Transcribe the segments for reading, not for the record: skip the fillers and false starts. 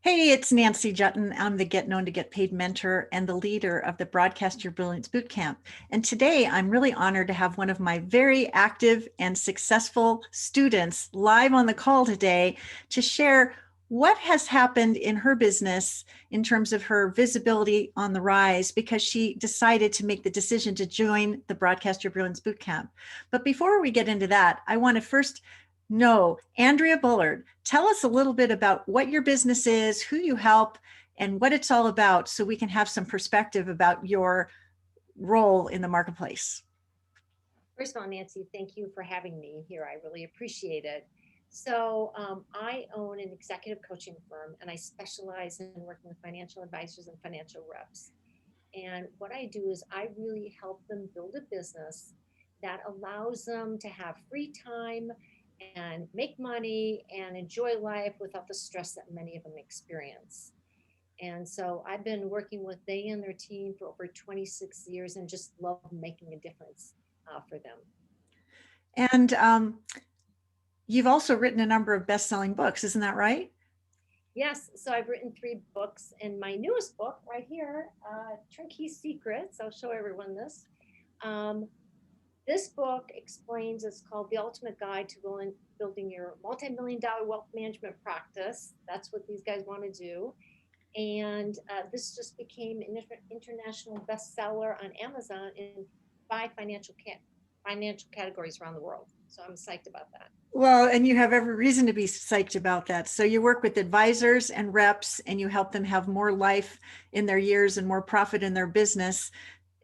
Hey, it's Nancy Juetten. I'm the Get Known to Get Paid mentor and the leader of the Broadcast Your Brilliance Bootcamp. And today I'm really honored to have one of my very active and successful students live on the call today to share what has happened in her business in terms of her visibility on the rise because she decided to make the decision to join the Broadcast Your Brilliance Bootcamp. But before we get into that, I want to first no, Andrea Bullard, tell us a little bit about what your business is, who you help, and what it's all about so we can have some perspective about your role in the marketplace. First of all, Nancy, thank you for having me here. I really appreciate it. So, I own an executive coaching firm and I specialize in working with financial advisors and financial reps. And what I do is I really help them build a business that allows them to have free time and make money and enjoy life without the stress that many of them experience. And so I've been working with they and their team for over 26 years and just love making a difference for them. And you've also written a number of best-selling books, isn't that right? Yes, so I've written three books, and my newest book right here, Turnkey Secrets. I'll show everyone this. Um, this book explains, it's called The Ultimate Guide to Building Your Multi-Million Dollar Wealth Management Practice. That's what these guys want to do. And this just became an international bestseller on Amazon in five financial categories around the world. So I'm psyched about that. Well, and you have every reason to be psyched about that. So you work with advisors and reps and you help them have more life in their years and more profit in their business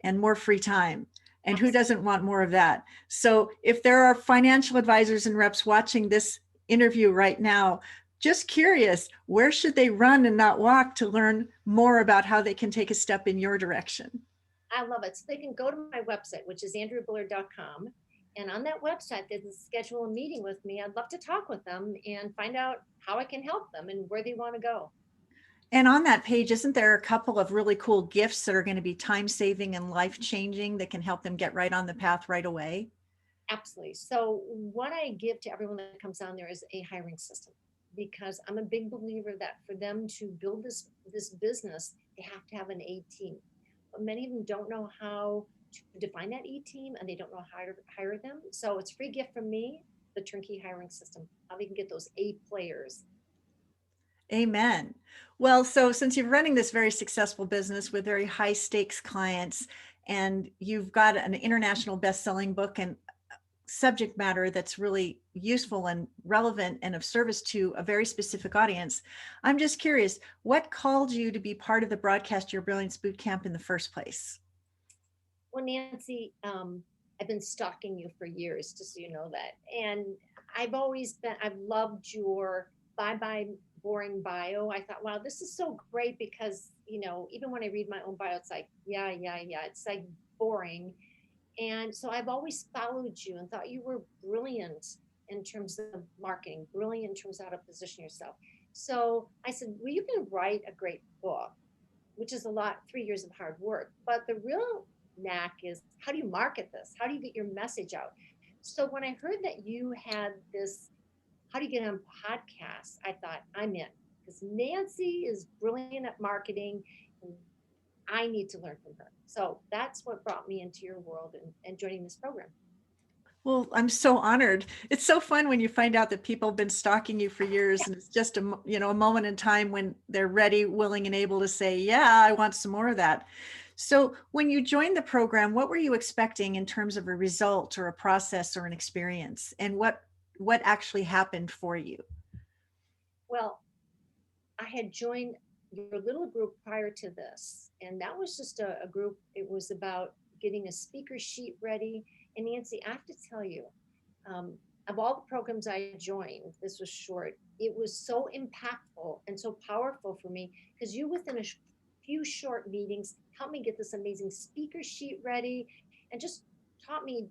and more free time. And who Absolutely. doesn't want more of that? So if there are financial advisors and reps watching this interview right now, just curious, where should they run and not walk to learn more about how they can take a step in your direction? I love it. So they can go to my website, which is andreabullard.com. And on that website, they can schedule a meeting with me. I'd love to talk with them and find out how I can help them and where they want to go. And on that page, isn't there a couple of really cool gifts that are going to be time saving and life changing that can help them get right on the path right away? Absolutely. So, what I give to everyone that comes on there is a hiring system because I'm a big believer that for them to build this business, they have to have an A team. But many of them don't know how to define that E team and they don't know how to hire them. So, it's a free gift from me, the turnkey hiring system, how they can get those A players. Amen. Well, so since you're running this very successful business with very high stakes clients and you've got an international best-selling book and subject matter that's really useful and relevant and of service to a very specific audience, I'm just curious, what called you to be part of the Broadcast Your Brilliance Bootcamp in the first place? Well, Nancy, I've been stalking you for years, just so you know that. And I've loved your bye bye boring bio. I thought, wow, this is so great because, even when I read my own bio, it's like, yeah, yeah, yeah. It's like boring. And so I've always followed you and thought you were brilliant in terms of marketing, brilliant in terms of how to position yourself. So I said, well, you can write a great book, which is a lot, 3 years of hard work. But the real knack is how do you market this? How do you get your message out? So when I heard that you had this, how do you get on podcasts? I thought, I'm in because Nancy is brilliant at marketing and I need to learn from her. So that's what brought me into your world and joining this program. Well, I'm so honored. It's so fun when you find out that people have been stalking you for years and it's just a moment in time when they're ready, willing, and able to say, yeah, I want some more of that. So when you joined the program, what were you expecting in terms of a result or a process or an experience? And what actually happened for you? Well, I had joined your little group prior to this, and that was just a group. It was about getting a speaker sheet ready. And Nancy, I have to tell you, um, of all the programs I joined, this was short. It was so impactful and so powerful for me because you, within a few short meetings, helped me get this amazing speaker sheet ready and just taught me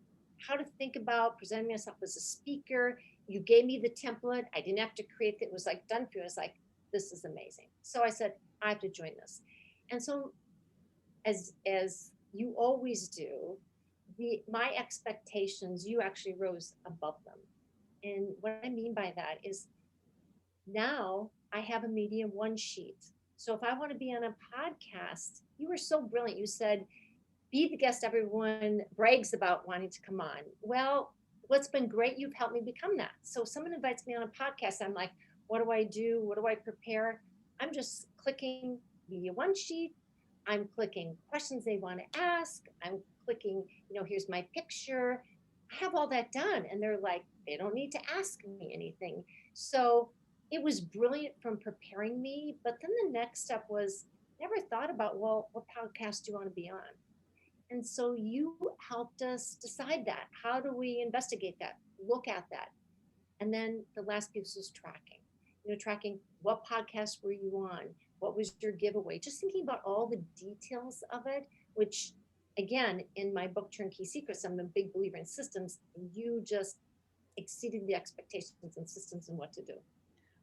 how to think about presenting myself as a speaker. You gave me the template. I didn't have to create it. It was like done for you. It was like, this is amazing. So I said, I have to join this. And so as you always do, my expectations, you actually rose above them. And what I mean by that is now I have a media one sheet. So if I want to be on a podcast, you were so brilliant. You said, be the guest everyone brags about wanting to come on. Well, what's been great, you've helped me become that. So if someone invites me on a podcast, I'm like, what do I do? What do I prepare? I'm just clicking media one sheet. I'm clicking questions they want to ask. I'm clicking, here's my picture. I have all that done. And they're like, they don't need to ask me anything. So it was brilliant from preparing me. But then the next step was, never thought about, well, what podcast do you want to be on? And so you helped us decide that. How do we investigate that? Look at that. And then the last piece was tracking. Tracking what podcast were you on? What was your giveaway? Just thinking about all the details of it, which again, in my book Turnkey Secrets, I'm a big believer in systems. You just exceeded the expectations and systems and what to do.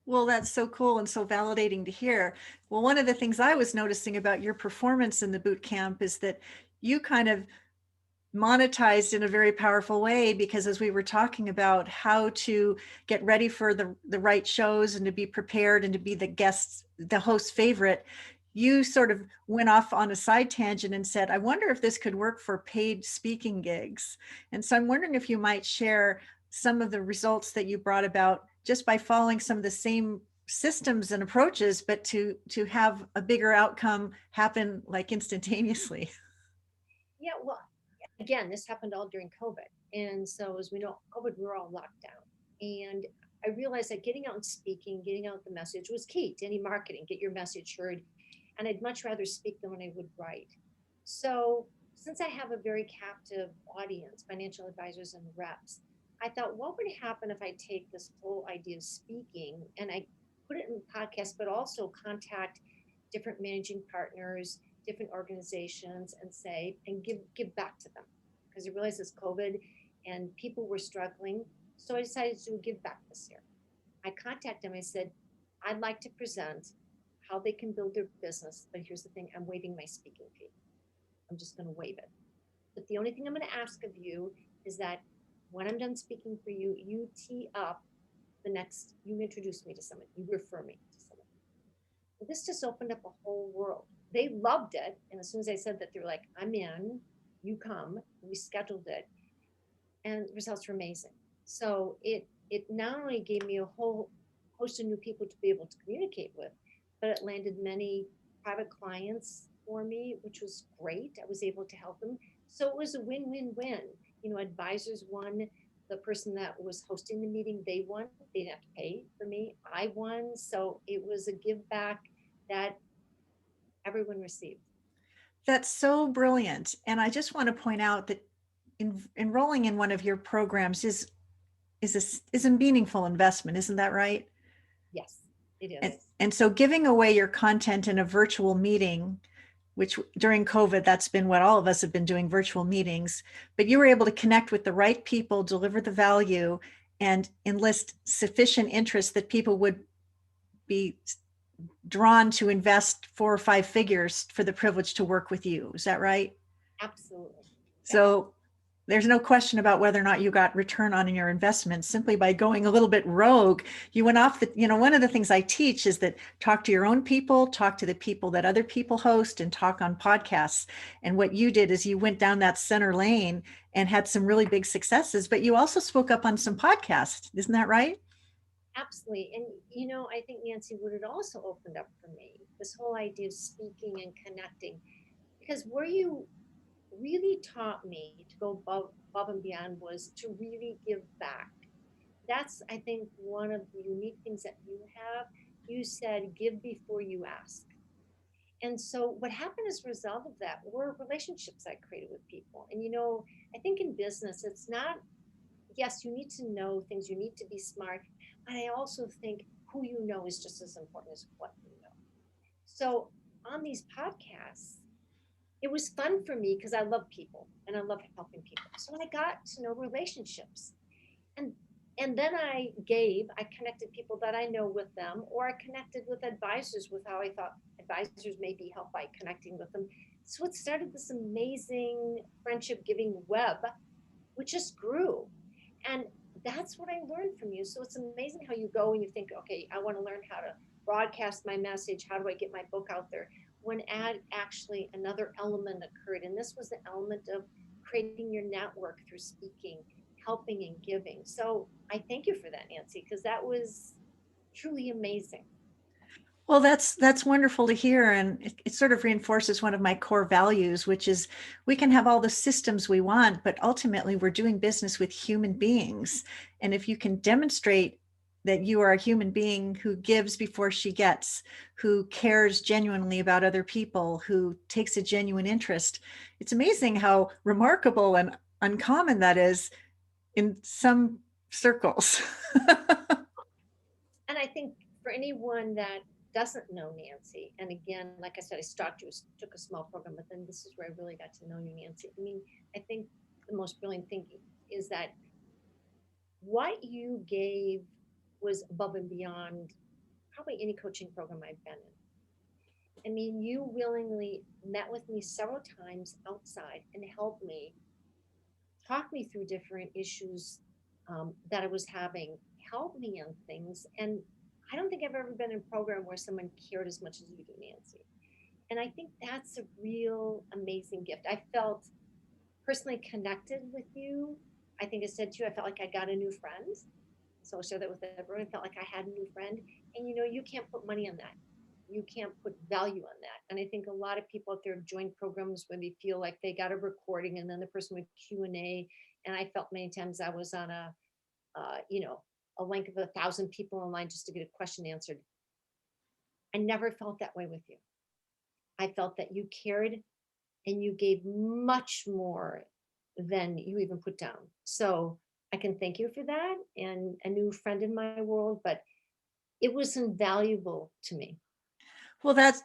Well, that's so cool and so validating to hear. Well, one of the things I was noticing about your performance in the boot camp is that you kind of monetized in a very powerful way, because as we were talking about how to get ready for the right shows and to be prepared and to be the host's favorite, you sort of went off on a side tangent and said, I wonder if this could work for paid speaking gigs. And so I'm wondering if you might share some of the results that you brought about just by following some of the same systems and approaches, but to have a bigger outcome happen like instantaneously. Yeah, well, again, this happened all during COVID. And so, as we know, COVID, we were all locked down. And I realized that getting out and speaking, getting out the message was key to any marketing, get your message heard. And I'd much rather speak than when I would write. So, since I have a very captive audience, financial advisors and reps, I thought, what would happen if I take this whole idea of speaking and I put it in podcast, but also contact different managing partners, different organizations, and say, and give back to them, because I realized it's COVID and people were struggling. So I decided to give back this year. I contacted them. I said, I'd like to present how they can build their business, but here's the thing: I'm waiving my speaking fee. I'm just going to waive it. But the only thing I'm going to ask of you is that when I'm done speaking for you, you tee up you introduce me to someone, you refer me to someone. Well, this just opened up a whole world. They loved it. And as soon as I said that, they were like, I'm in, you come. We scheduled it. And the results were amazing. So it not only gave me a whole host of new people to be able to communicate with, but it landed many private clients for me, which was great. I was able to help them. So it was a win-win-win. Advisors won. The person that was hosting the meeting, they won. They didn't have to pay for me. I won. So it was a give back that everyone received. That's so brilliant. And I just want to point out that enrolling in one of your programs is a meaningful investment. Isn't that right? Yes, it And, is. and so giving away your content in a virtual meeting, which during COVID, that's been what all of us have been doing, virtual meetings, but you were able to connect with the right people, deliver the value, and enlist sufficient interest that people would be drawn to invest 4 or 5 figures for the privilege to work with you. Is that right? Absolutely. Yeah. So there's no question about whether or not you got return on your investment simply by going a little bit rogue. You went off one of the things I teach is that talk to your own people, talk to the people that other people host, and talk on podcasts. And what you did is you went down that center lane and had some really big successes, but you also spoke up on some podcasts. Isn't that right? Absolutely. And, I think, Nancy, what it also opened up for me, this whole idea of speaking and connecting, because where you really taught me to go above and beyond was to really give back. That's, I think, one of the unique things that you have. You said, give before you ask. And so what happened as a result of that were relationships I created with people. And, I think in business, it's not, yes, you need to know things, you need to be smart, but I also think who you know is just as important as what you know. So on these podcasts, it was fun for me because I love people and I love helping people. So I got to know relationships. And and then I connected people that I know with them, or I connected with advisors with how I thought advisors may be helped by connecting with them. So it started this amazing friendship giving web, which just grew. And that's what I learned from you. So it's amazing how you go and you think, okay, I want to learn how to broadcast my message? How do I get my book out there? When actually another element occurred. And this was the element of creating your network through speaking, helping and giving. So I thank you for that, Nancy, because that was truly amazing. Well, that's wonderful to hear, and it sort of reinforces one of my core values, which is we can have all the systems we want, but ultimately we're doing business with human beings. And if you can demonstrate that you are a human being who gives before she gets, who cares genuinely about other people, who takes a genuine interest, it's amazing how remarkable and uncommon that is in some circles. And I think for anyone that doesn't know Nancy, and again, like I said, I stalked you, took a small program, but then this is where I really got to know you, Nancy. I mean, I think the most brilliant thing is that what you gave was above and beyond probably any coaching program I've been in. I mean, you willingly met with me several times outside and helped me, talk me through different issues that I was having, help me on things. And I don't think I've ever been in a program where someone cared as much as you do, Nancy. And I think that's a real amazing gift. I felt personally connected with you. I think I said to you, I felt like I got a new friend. So I'll share that with everyone. I felt like I had a new friend. And you know, you can't put money on that. You can't put value on that. And I think a lot of people out there have joined programs when they feel like they got a recording and then the person would Q&A. And I felt many times I was on you know, a link of 1,000 people online just to get a question answered. I never felt that way with you. I felt that you cared and you gave much more than you even put down. So I can thank you for that, and a new friend in my world, but it was invaluable to me. Well, that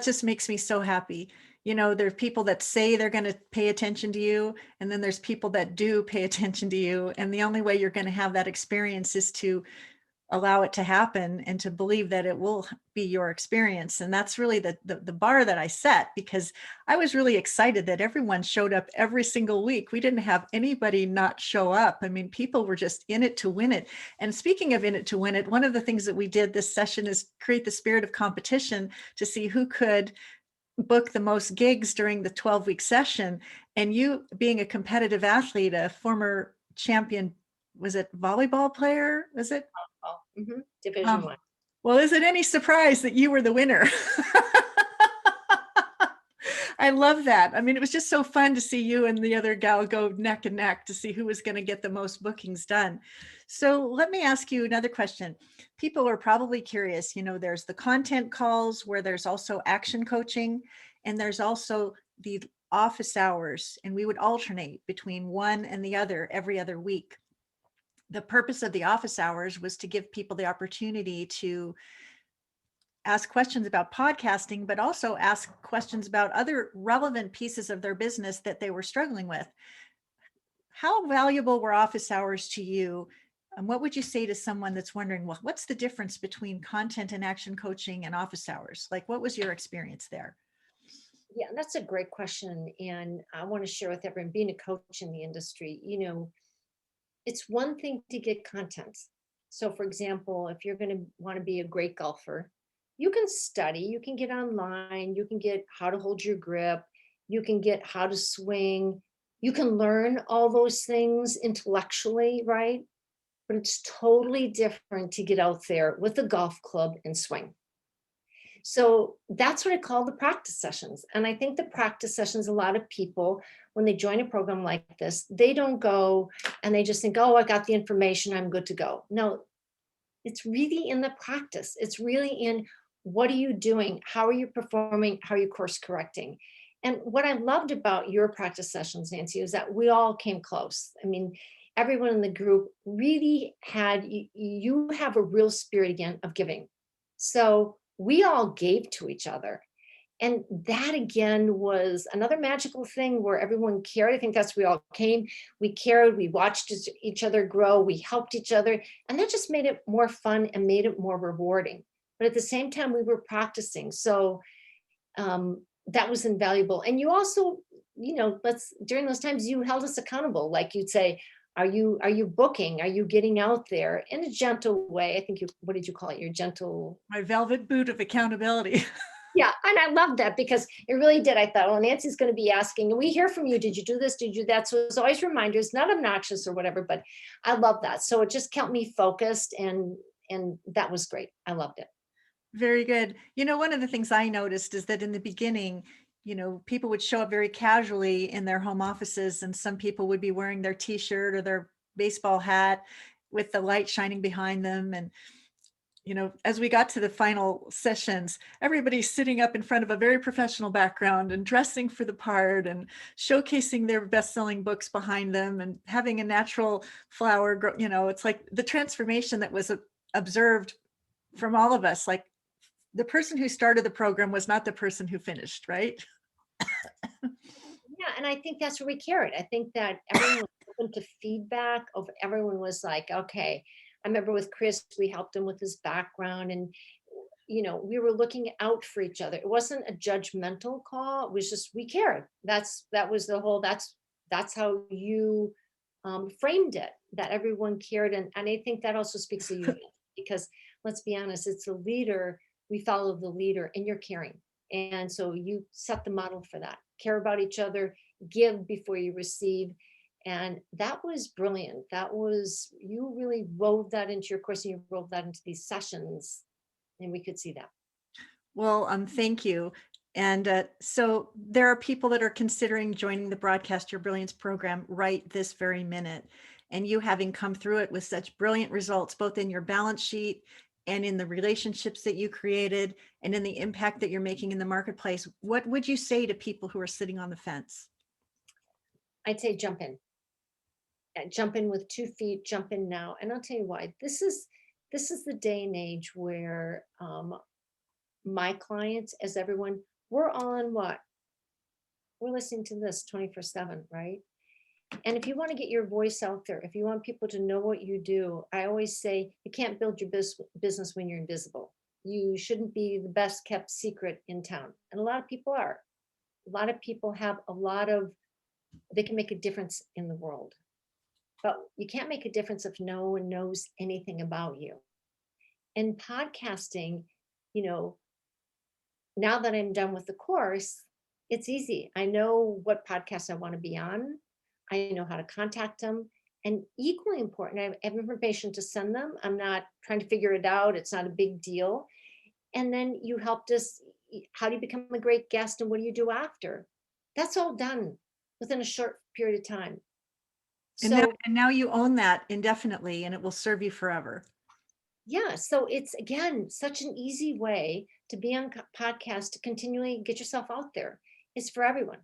just makes me so happy. You know, there are people that say they're going to pay attention to you, and then there's people that do pay attention to you. And the only way you're going to have that experience is to allow it to happen and to believe that it will be your experience. And that's really the bar that I set, because I was really excited that everyone showed up every single week. We didn't have anybody not show up. I mean, people were just in it to win it. And speaking of in it to win it, one of the things that we did this session is create the spirit of competition to see who could book the most gigs during the 12-week session. And you, being a competitive athlete, a former champion, was it volleyball player? Was it? Oh, Division One. Well, is it any surprise that you were the winner? I love that. I mean, it was just so fun to see you and the other gal go neck and neck to see who was going to get the most bookings done. So let me ask you another question. People are probably curious, you know, there's the content calls where there's also action coaching, and there's also the office hours, and we would alternate between one and the other every other week. The purpose of the office hours was to give people the opportunity to ask questions about podcasting, but also ask questions about other relevant pieces of their business that they were struggling with. How valuable were office hours to you? And what would you say to someone that's wondering, well, what's the difference between content and action coaching and office hours? Like, what was your experience there? Yeah, that's a great question. And I want to share with everyone, being a coach in the industry, you know, it's one thing to get content. So, for example, if you're going to want to be a great golfer, you can study, you can get online, you can get how to hold your grip, you can get how to swing, you can learn all those things intellectually, right? But it's totally different to get out there with a golf club and swing. So that's what I call the practice sessions. And I think the practice sessions, a lot of people, when they join a program like this, they don't go and they just think, oh, I got the information, I'm good to go. No, it's really in the practice. It's really in what are you doing? How are you performing? How are you course correcting? And what I loved about your practice sessions, Nancy, is that we all came close. I mean, everyone in the group really had, you have a real spirit again of giving. So we all gave to each other. And that again was another magical thing where everyone cared. I think that's we all came, we cared, we watched each other grow, we helped each other. And that just made it more fun and made it more rewarding. But at the same time, we were practicing. So that was invaluable. And you also, you know, during those times, you held us accountable. Like you'd say, Are you booking? Are you getting out there in a gentle way? I think what did you call it? Your gentle. My velvet boot of accountability. Yeah, and I love that because it really did. I thought, well, Nancy's going to be asking, and we hear from you. Did you do this? Did you do that? So it's always reminders, not obnoxious or whatever, but I love that. So it just kept me focused, and that was great. I loved it. Very good. One of the things I noticed is that in the beginning, people would show up very casually in their home offices, and some people would be wearing their t-shirt or their baseball hat with the light shining behind them. And, as we got to the final sessions, everybody's sitting up in front of a very professional background and dressing for the part and showcasing their best-selling books behind them and having a natural flower grow. It's like the transformation that was observed from all of us. Like, the person who started the program was not the person who finished, right? Yeah, and I think that's where we carried. I think that everyone was open to feedback. Of everyone was like, okay. I remember with Chris, we helped him with his background, and we were looking out for each other. It wasn't a judgmental call. It was just we cared. That was the whole. That's how you framed it. That everyone cared, and I think that also speaks of you because let's be honest, it's a leader. We follow the leader, and you're caring, and so you set the model for that. Care about each other, give before you receive. And that was brilliant. You really wove that into your course, and you wove that into these sessions, and we could see that. Well, thank you. And so there are people that are considering joining the Broadcast Your Brilliance program right this very minute. And you having come through it with such brilliant results, both in your balance sheet and in the relationships that you created and in the impact that you're making in the marketplace, what would you say to people who are sitting on the fence? I'd say jump in. Jump in with 2 feet, jump in now. And I'll tell you why. This is the day and age where my clients, as everyone, we're on what? We're listening to this 24/7, right? And if you want to get your voice out there, if you want people to know what you do, I always say you can't build your business when you're invisible. You shouldn't be the best kept secret in town. And a lot of people are. A lot of people have they can make a difference in the world. But you can't make a difference if no one knows anything about you. And podcasting, you know, now that I'm done with the course, it's easy. I know what podcasts I want to be on. I know how to contact them. And equally important, I have information to send them. I'm not trying to figure it out. It's not a big deal. And then you helped us. How do you become a great guest and what do you do after? That's all done within a short period of time. And now you own that indefinitely, and it will serve you forever. Yeah. So it's, again, such an easy way to be on podcast, to continually get yourself out there. It's for everyone.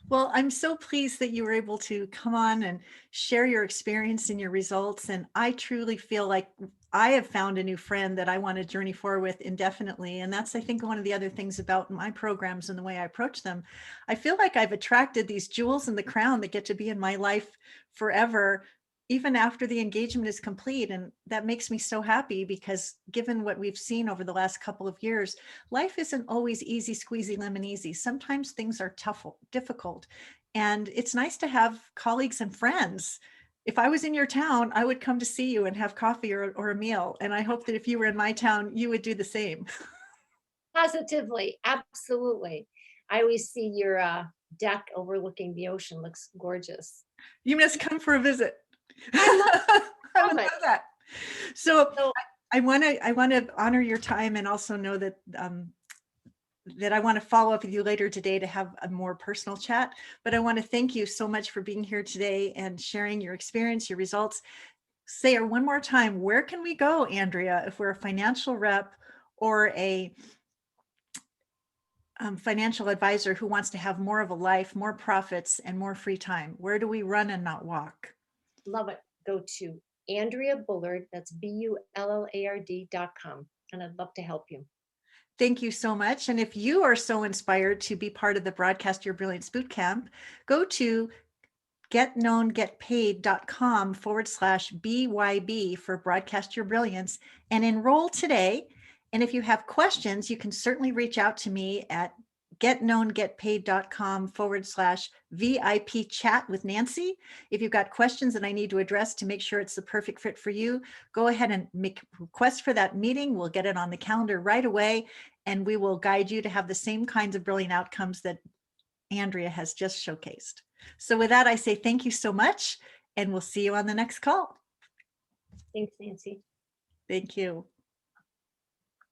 Well, I'm so pleased that you were able to come on and share your experience and your results. And I truly feel like I have found a new friend that I want to journey forward with indefinitely. And that's, I think, one of the other things about my programs and the way I approach them. I feel like I've attracted these jewels in the crown that get to be in my life forever, even after the engagement is complete. And that makes me so happy because given what we've seen over the last couple of years, life isn't always easy, squeezy, lemon easy. Sometimes things are tough, difficult. And it's nice to have colleagues and friends. If I was in your town, I would come to see you and have coffee or a meal. And I hope that if you were in my town, you would do the same. Positively. Absolutely. I always see your deck overlooking the ocean. Looks gorgeous. You must come for a visit. I I love would it. love that. So I want to honor your time and also know that that I want to follow up with you later today to have a more personal chat. But I want to thank you so much for being here today and sharing your experience, your results. Say it one more time. Where can we go, Andrea, if we're a financial rep or a financial advisor who wants to have more of a life, more profits, and more free time? Where do we run and not walk? Love it. Go to Andrea Bullard. That's BULLARD.com. And I'd love to help you. Thank you so much. And if you are so inspired to be part of the Broadcast Your Brilliance Bootcamp, go to getknowngetpaid.com/BYB for Broadcast Your Brilliance and enroll today. And if you have questions, you can certainly reach out to me at getknowngetpaid.com/VIP chat with Nancy. If you've got questions that I need to address to make sure it's the perfect fit for you, go ahead and make a request for that meeting. We'll get it on the calendar right away, and we will guide you to have the same kinds of brilliant outcomes that Andrea has just showcased. So with that, I say thank you so much, and we'll see you on the next call. Thanks, Nancy. Thank you.